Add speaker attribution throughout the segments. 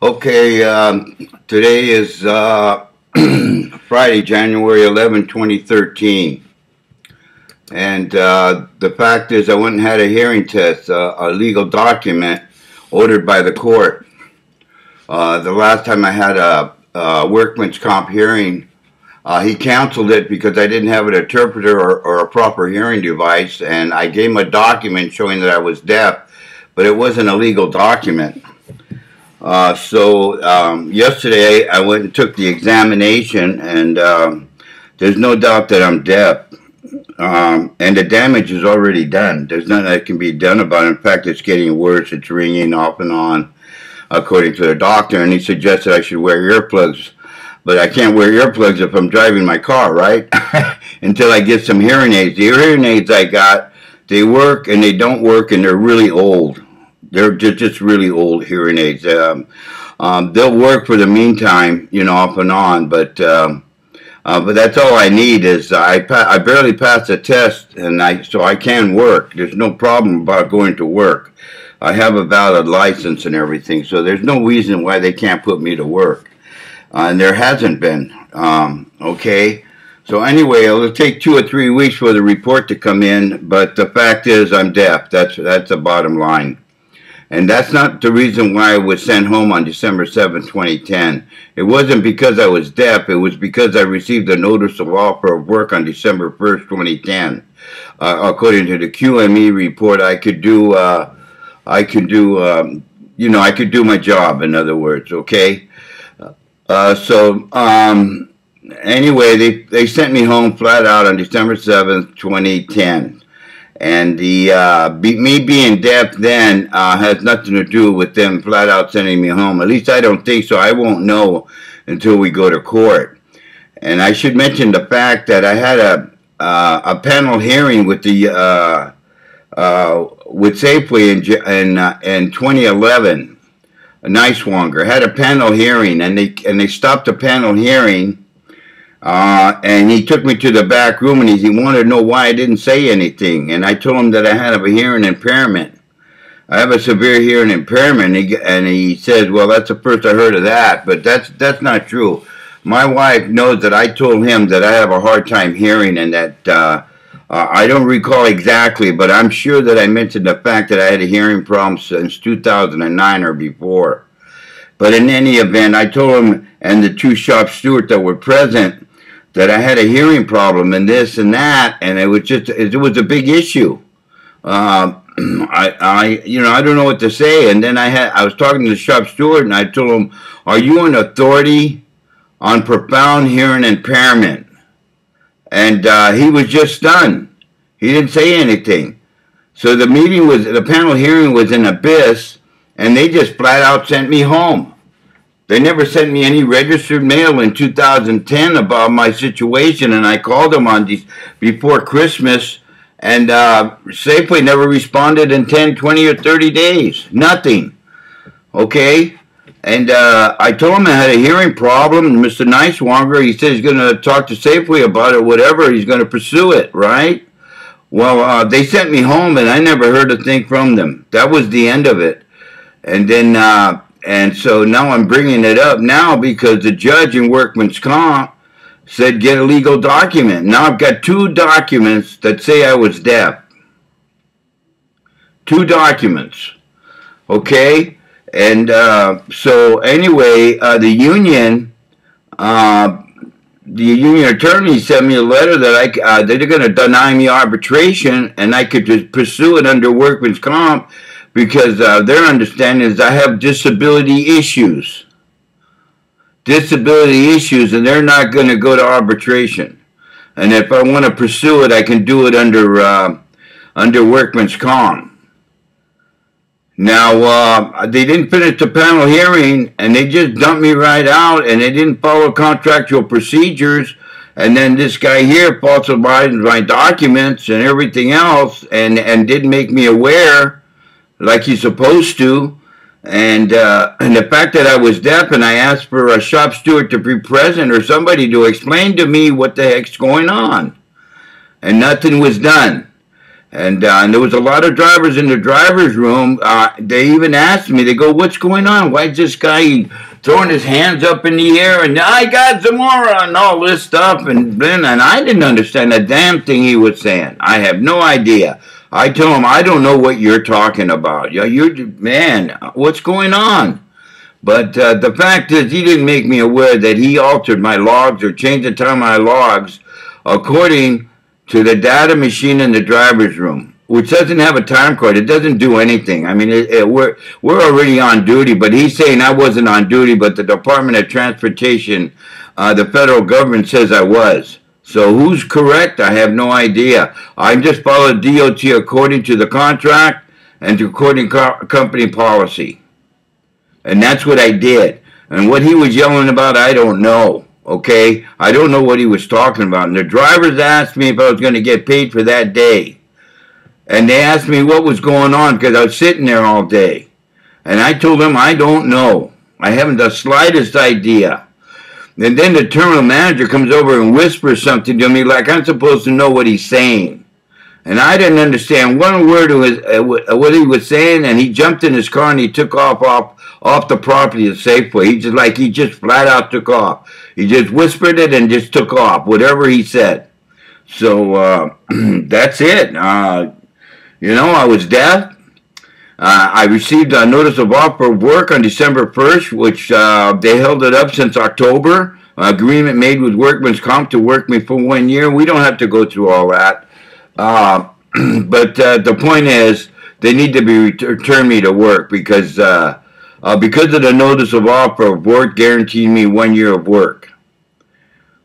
Speaker 1: Okay, today is Friday, January 11, 2013. And the fact is, I went and had a hearing test, a legal document ordered by the court. The last time I had a workman's comp hearing, he canceled it because I didn't have an interpreter or a proper hearing device, and I gave him a document showing that I was deaf, but it wasn't a legal document. Yesterday I went and took the examination, and there's no doubt that I'm deaf. And the damage is already done. There's nothing that can be done about it. In fact, it's getting worse. It's ringing off and on, according to the doctor, and he suggested I should wear earplugs. But I can't wear earplugs if I'm driving my car, right? Until I get some hearing aids. The hearing aids I got, they work and they don't work, and they're really old. They're just really old hearing aids. They'll work for the meantime, off and on. But that's all I need is I barely passed the test, and so I can work. There's no problem about going to work. I have a valid license and everything, so there's no reason why they can't put me to work. And there hasn't been. Okay. So anyway, it'll take 2 or 3 weeks for the report to come in. But the fact is, I'm deaf. That's the bottom line. And that's not the reason why I was sent home on December 7, 2010. It wasn't because I was deaf. It was because I received a notice of offer of work on December 1st, 2010. According to the QME report, I could do my job, in other words, okay? Anyway, they sent me home flat out on December 7th, 2010. And me being deaf then has nothing to do with them flat out sending me home. At least I don't think so. I won't know until we go to court. And I should mention the fact that I had a panel hearing with Safeway in 2011. Niswonger had a panel hearing, and they stopped the panel hearing. And he took me to the back room, and he wanted to know why I didn't say anything. And I told him that I had a hearing impairment. I have a severe hearing impairment. And he says, well, that's the first I heard of that. But that's not true. My wife knows that I told him that I have a hard time hearing, and that I don't recall exactly, but I'm sure that I mentioned the fact that I had a hearing problem since 2009 or before. But in any event, I told him and the two shop stewards that were present that I had a hearing problem and this and that, and it was a big issue. I don't know what to say. And then I was talking to the shop steward, and I told him, "Are you an authority on profound hearing impairment?" And he was just stunned. He didn't say anything. So the panel hearing was an abyss, and they just flat out sent me home. They never sent me any registered mail in 2010 about my situation, and I called them before Christmas, and Safeway never responded in 10, 20, or 30 days. Nothing. Okay? And I told him I had a hearing problem, and Mr. Niswonger, he said he's going to talk to Safeway about it, whatever, he's going to pursue it, right? Well, they sent me home, and I never heard a thing from them. That was the end of it. And then, and so now I'm bringing it up now because the judge in workman's comp said get a legal document. Now I've got 2 documents that say I was deaf. 2 documents. Okay? And so anyway, the union attorney sent me a letter that they're going to deny me arbitration, and I could just pursue it under workman's comp because their understanding is I have disability issues. Disability issues, and they're not going to go to arbitration. And if I want to pursue it, I can do it under workman's comp. Now, they didn't finish the panel hearing, and they just dumped me right out, and they didn't follow contractual procedures. And then this guy here falsified my documents and everything else, and didn't make me aware like he's supposed to. And the fact that I was deaf, and I asked for a shop steward to be present or somebody to explain to me what the heck's going on. And nothing was done. And there was a lot of drivers in the driver's room. They even asked me, they go, what's going on? Why is this guy throwing his hands up in the air and I got zamora and all this stuff? And I didn't understand a damn thing he was saying. I have no idea. I told him, I don't know what you're talking about. Man, what's going on? But the fact is, he didn't make me aware that he altered my logs or changed the time of my logs according to the data machine in the driver's room, which doesn't have a time card. It doesn't do anything. I mean, we're already on duty, but he's saying I wasn't on duty, but the Department of Transportation, the federal government says I was. So who's correct? I have no idea. I just followed DOT according to the contract and to according to company policy. And that's what I did. And what he was yelling about, I don't know. Okay, I don't know what he was talking about. And the drivers asked me if I was going to get paid for that day. And they asked me what was going on because I was sitting there all day. And I told them I don't know. I haven't the slightest idea. And then the terminal manager comes over and whispers something to me like I'm supposed to know what he's saying. And I didn't understand one word of what he was saying. And he jumped in his car and he took off the property of Safeway. He just flat out took off. He just whispered it and just took off, whatever he said. So that's it. I was deaf. I received a notice of offer of work on December 1st, which they held it up since October. Agreement made with Workmen's Comp to work me for 1 year. We don't have to go through all that. But the point is, they need to return me to work because of the notice of offer of work guaranteed me 1 year of work.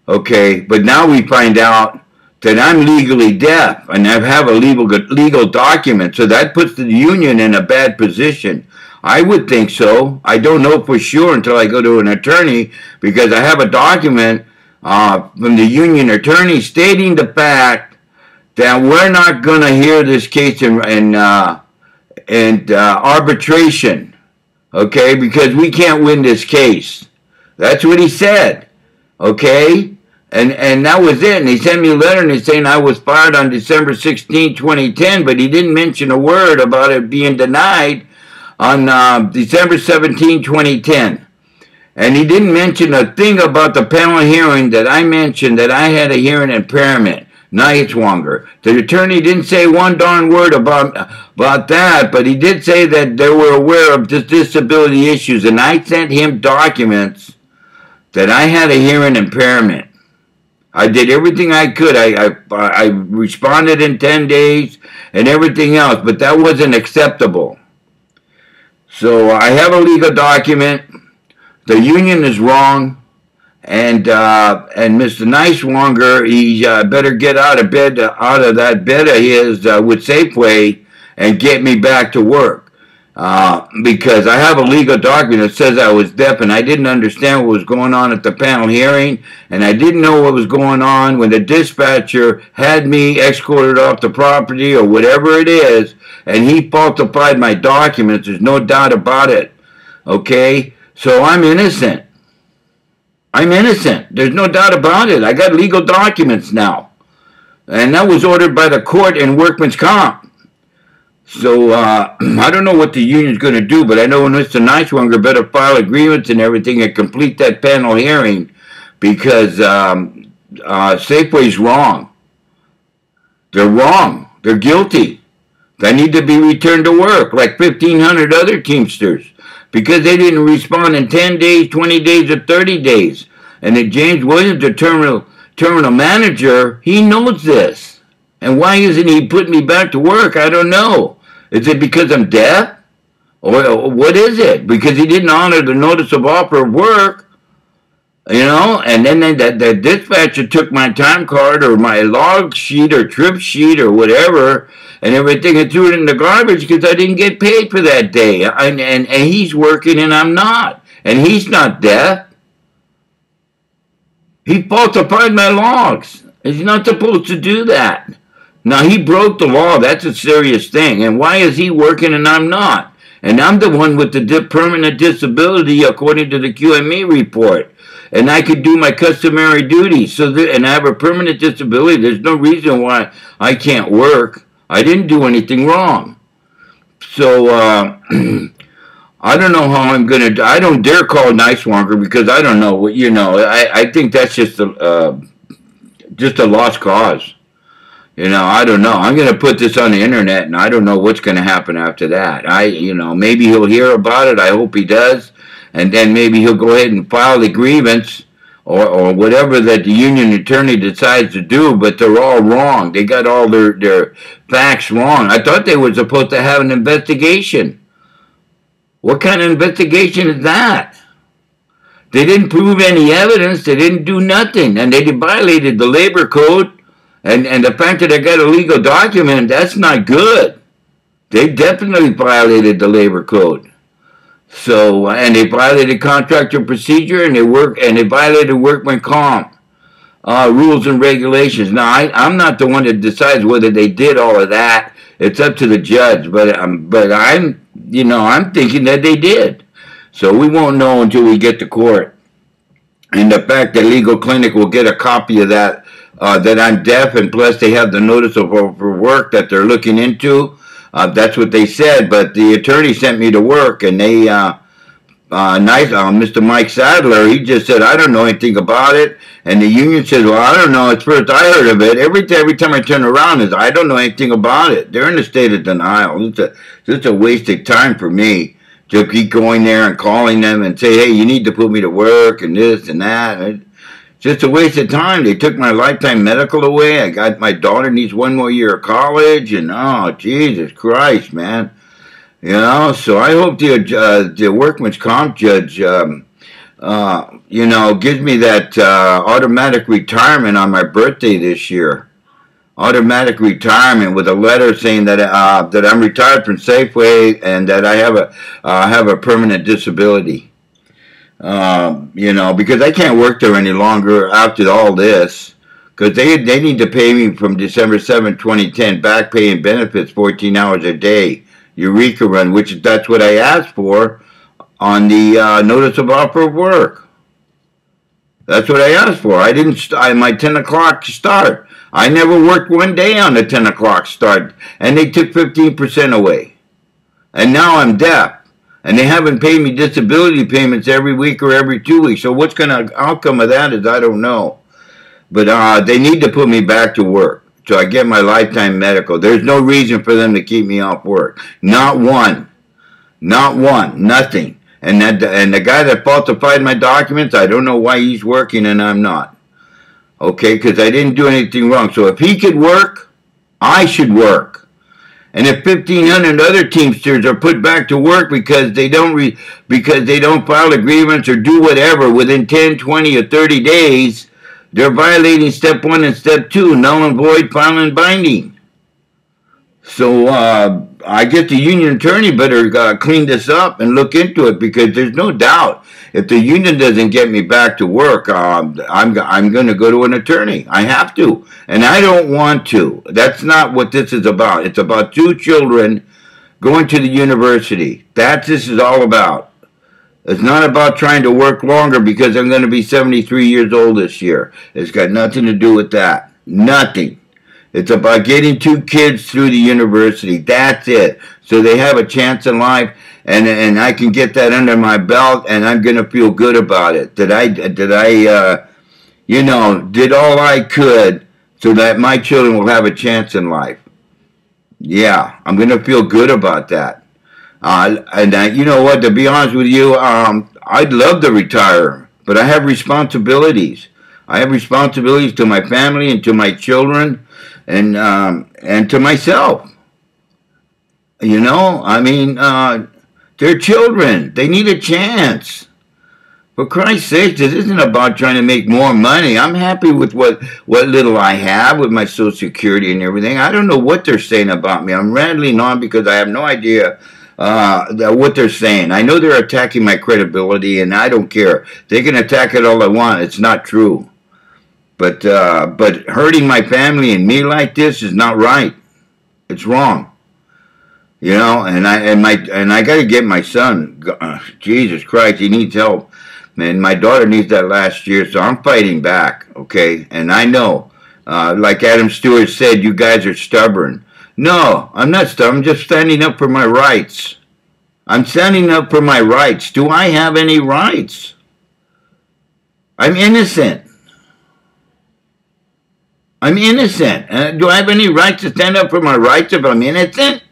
Speaker 1: Okay, but now we find out that I'm legally deaf and I have a legal document, so that puts the union in a bad position. I would think so. I don't know for sure until I go to an attorney because I have a document from the union attorney stating the fact that we're not going to hear this case in arbitration. Okay, because we can't win this case. That's what he said. Okay, and that was it. And he sent me a letter and he's saying I was fired on December 16, 2010, but he didn't mention a word about it being denied on December 17, 2010. And he didn't mention a thing about the panel hearing that I mentioned, that I had a hearing impairment. Nightswanger. The attorney didn't say one darn word about that, but he did say that they were aware of disability issues, and I sent him documents that I had a hearing impairment. I did everything I could. I responded in 10 days and everything else, but that wasn't acceptable. So I have a legal document. The union is wrong. And Mr. Nicewanger, he better get out of that bed of his with Safeway and get me back to work. Because I have a legal document that says I was deaf and I didn't understand what was going on at the panel hearing, and I didn't know what was going on when the dispatcher had me escorted off the property or whatever it is, and he falsified my documents. There's no doubt about it. Okay? So I'm innocent. I'm innocent. There's no doubt about it. I got legal documents now. And that was ordered by the court in Workmen's Comp. So I don't know what the union's going to do, but I know Mr. Nicewanger better file agreements and everything and complete that panel hearing because Safeway's wrong. They're wrong. They're guilty. They need to be returned to work like 1,500 other Teamsters, because they didn't respond in 10 days, 20 days, or 30 days. And that James Williams, the terminal manager, he knows this. And why isn't he putting me back to work? I don't know. Is it because I'm deaf? Or what is it? Because he didn't honor the notice of offer of work? And then the dispatcher took my time card or my log sheet or trip sheet or whatever and everything and threw it in the garbage because I didn't get paid for that day. And he's working and I'm not. And he's not deaf. He falsified my logs. He's not supposed to do that. Now, he broke the law. That's a serious thing. And why is he working and I'm not? And I'm the one with the permanent disability according to the QME report. And I could do my customary duties. And I have a permanent disability. There's no reason why I can't work. I didn't do anything wrong. So, I don't know how I'm gonna. I don't dare call Nicewanger because I don't know what you know. I think that's just a lost cause. You know, I don't know. I'm gonna put this on the internet, and I don't know what's gonna happen after that. Maybe he'll hear about it. I hope he does, and then maybe he'll go ahead and file the grievance or whatever that the union attorney decides to do. But they're all wrong. They got all their facts wrong. I thought they were supposed to have an investigation. What kind of investigation is that? They didn't prove any evidence. They didn't do nothing. And they violated the labor code. And the fact that they got a legal document, that's not good. They definitely violated the labor code. So, and they violated contractor procedure, and they violated workman comp rules and regulations. Now, I'm not the one that decides whether they did all of that. It's up to the judge. But I'm thinking that they did. So we won't know until we get to court. And the fact that Legal Clinic will get a copy of that, that I'm deaf, and plus they have the notice of overwork that they're looking into. That's what they said. But the attorney sent me to work, and they, Mr. Mike Sadler, he just said, I don't know anything about it. And the union said, well, I don't know. It's first I heard of it. Every time I turn around, I don't know anything about it. They're in a state of denial. It's a wasted time for me to keep going there and calling them and say, hey, you need to put me to work and this and that. It's just a waste of time. They took my lifetime medical away. My daughter needs one more year of college. And, oh, Jesus Christ, man. You know, so I hope the workman's comp judge, gives me that automatic retirement on my birthday this year. Automatic retirement with a letter saying that I'm retired from Safeway and that I have a permanent disability. Because I can't work there any longer after all this. Because they need to pay me from December 7, 2010, back pay and benefits, 14 hours a day. Eureka run, which that's what I asked for on the notice of offer of work. That's what I asked for. I didn't my 10 o'clock start. I never worked one day on the 10 o'clock start, and they took 15% away. And now I'm deaf, and they haven't paid me disability payments every week or every 2 weeks. So what's going to outcome of that is I don't know. But they need to put me back to work. So I get my lifetime medical. There's no reason for them to keep me off work. Not one. Not one. Nothing. And the guy that falsified my documents, I don't know why he's working and I'm not. Okay, because I didn't do anything wrong. So if he could work, I should work. And if 1,500 other Teamsters are put back to work because they don't file a grievance or do whatever within 10, 20, or 30 days, they're violating step 1 and step 2, null and void, final and binding. So I guess the union attorney better clean this up and look into it, because there's no doubt if the union doesn't get me back to work, I'm going to go to an attorney. I have to, and I don't want to. That's not what this is about. It's about 2 children going to the university. This is all about. It's not about trying to work longer because I'm going to be 73 years old this year. It's got nothing to do with that. Nothing. It's about getting 2 kids through the university. That's it. So they have a chance in life, and I can get that under my belt, and I'm going to feel good about it. That I did all I could so that my children will have a chance in life. Yeah, I'm going to feel good about that. You know what, to be honest with you, I'd love to retire, but I have responsibilities. I have responsibilities to my family and to my children and to myself. You know, I mean, they're children. They need a chance. For Christ's sake, this isn't about trying to make more money. I'm happy with what little I have with my Social Security and everything. I don't know what they're saying about me. I'm rambling on because I have no idea what they're saying. I know they're attacking my credibility, and I don't care. They can attack it all they want. It's not true. But hurting my family and me like this is not right. It's wrong. You know, and I got to get my son. Jesus Christ, he needs help. Man, my daughter needs that last year, so I'm fighting back. Okay, and I know, like Adam Stewart said, you guys are stubborn. No, I'm not I'm just standing up for my rights. I'm standing up for my rights. Do I have any rights? I'm innocent. I'm innocent. Do I have any right to stand up for my rights if I'm innocent?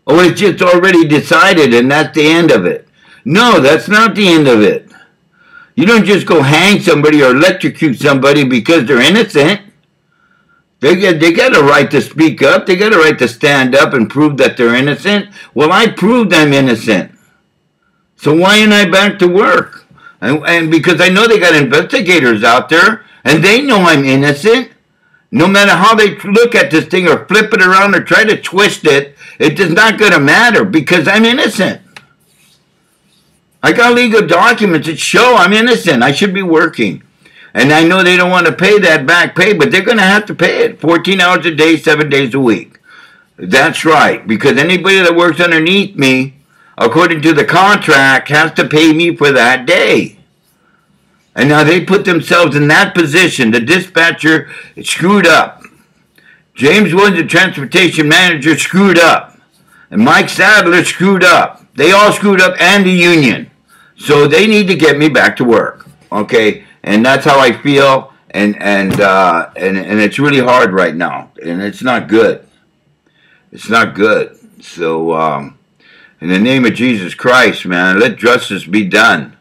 Speaker 1: Oh, it's just already decided and that's the end of it. No, that's not the end of it. You don't just go hang somebody or electrocute somebody because they're innocent. They got a right to speak up. They got a right to stand up and prove that they're innocent. Well, I proved I'm innocent. So why ain't I back to work? And because I know they got investigators out there, and they know I'm innocent. No matter how they look at this thing or flip it around or try to twist it, it is not going to matter because I'm innocent. I got legal documents that show I'm innocent. I should be working. And I know they don't want to pay that back pay, but they're going to have to pay it 14 hours a day, 7 days a week. That's right, because anybody that works underneath me, according to the contract, has to pay me for that day. And now they put themselves in that position. The dispatcher screwed up. James Woods, the transportation manager, screwed up. And Mike Sadler screwed up. They all screwed up, and the union. So they need to get me back to work. Okay? And that's how I feel. And it's really hard right now. And it's not good. It's not good. So, in the name of Jesus Christ, man, let justice be done.